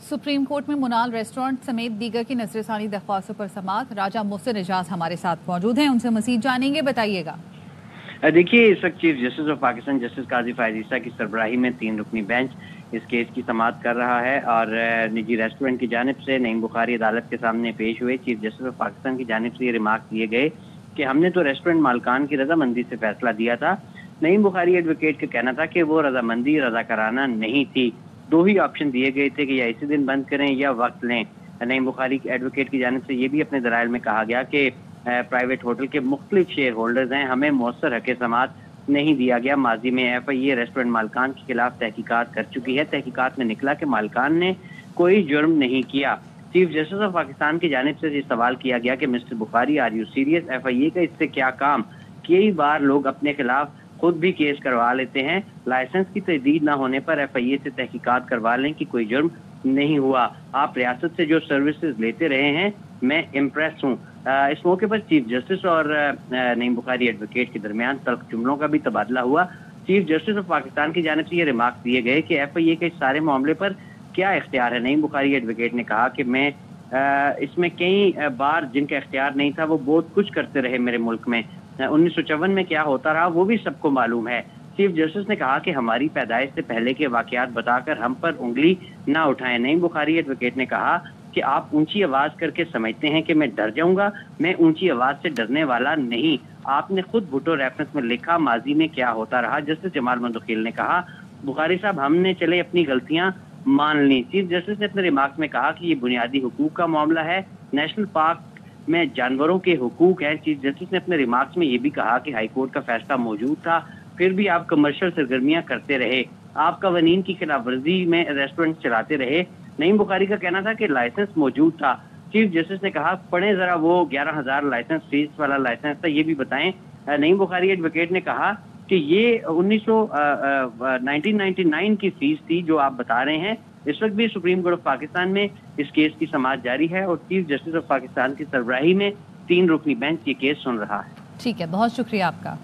Supreme court में मुनाल restaurant समेत दीगर की नजरसानी दरख्वास्तों पर समाअत। राजा मोहसिन एजाज हमारे साथ मौजूद हैं, उनसे मजीद जानेंगे। बताइएगा। देखिए, इस वक्त chief justice of Pakistan justice Qazi Faez Isa की सरबराही में 3 रुकनी बेंच इस केस की समाअत कर रहा है और निजी रेस्टोरेंट की जानिब से नईम बुखारी अदालत के सामने पेश हुए। चीफ जस्टिस ऑफ पाकिस्तान की जानिब से ये रिमार्क दिए गए कि हमने तो रेस्टोरेंट मालकान की रजामंदी से फैसला दिया था। नईम बुखारी एडवोकेट का कहना था कि वो रजामंदी रजा कराना नहीं थी। 2 ही ऑप्शन दिए गए थे कि या इसी दिन बंद करें या वक्त लें। नईम बुखारी एडवोकेट की जानिब से ये भी अपने दलाइल में कहा गया कि प्राइवेट होटल के मुख्तलिफ शेयर होल्डर्स हैं, हमें मौसर हक़ समाअत नहीं दिया गया। माजी में FIA रेस्टोरेंट मालकान के खिलाफ तहकीकात कर चुकी है। तहकीकात में निकला कि मालकान ने कोई जुर्म नहीं किया। चीफ जस्टिस ऑफ पाकिस्तान की जानिब से ये सवाल किया गया कि mister Bukhari, are you serious? FIA का इससे क्या काम? कई बार लोग अपने खिलाफ खुद भी केस करवा लेते हैं। लाइसेंस की तजदीद ना होने पर FIA से तहकीकात करवा लें कि कोई जुर्म नहीं हुआ। आप रियासत से जो सर्विसेज लेते रहे हैं, मैं इम्प्रेस हूँ। इस मौके पर चीफ जस्टिस और नईम बुखारी एडवोकेट के दरमियान तल्ख जुमलों का भी तबादला हुआ। चीफ जस्टिस ऑफ पाकिस्तान की जानिब से ये रिमार्क दिए गए कि FIA के इस सारे मामले पर क्या इख्तियार है। नईम बुखारी एडवोकेट ने कहा कि मैं इसमें कई बार जिनका इख्तियार नहीं था वो बहुत कुछ करते रहे मेरे मुल्क में। 1954 में क्या होता रहा वो भी सबको मालूम है। चीफ जस्टिस ने कहा कि हमारी पैदाइश से पहले के वाकयात बताकर हम पर उंगली ना उठाएं। नईम बुखारी एडवोकेट ने कहा कि आप ऊंची आवाज करके समझते हैं कि मैं डर जाऊंगा, मैं ऊंची आवाज से डरने वाला नहीं। आपने खुद भुट्टो रेफरेंस में लिखा माजी में क्या होता रहा। जस्टिस जमाल मंदखिल ने कहा, बुखारी साहब हमने चले अपनी गलतियां मान ली। चीफ जस्टिस ने अपने रिमार्क्स में कहा कि ये बुनियादी हुकूक का मामला है, नेशनल पार्क में जानवरों के हुकूक हैं। चीफ जस्टिस ने अपने रिमार्क्स में ये भी कहा कि हाई कोर्ट का फैसला मौजूद था, फिर भी आप कमर्शियल सरगर्मियां करते रहे, आप कवानीन की खिलाफ वर्जी में रेस्टोरेंट चलाते रहे। नईम बुखारी का कहना था कि लाइसेंस मौजूद था। चीफ जस्टिस ने कहा, पढ़े जरा वो 11,000 लाइसेंस फीस वाला लाइसेंस था, ये भी बताएं। नईम बुखारी एडवोकेट ने कहा कि ये 1999 की फीस थी जो आप बता रहे हैं। इस वक्त भी सुप्रीम कोर्ट ऑफ पाकिस्तान में इस केस की समाअत जारी है और चीफ जस्टिस ऑफ पाकिस्तान की सरबराही में 3 रुकनी बेंच ये केस सुन रहा है। ठीक है, बहुत शुक्रिया आपका।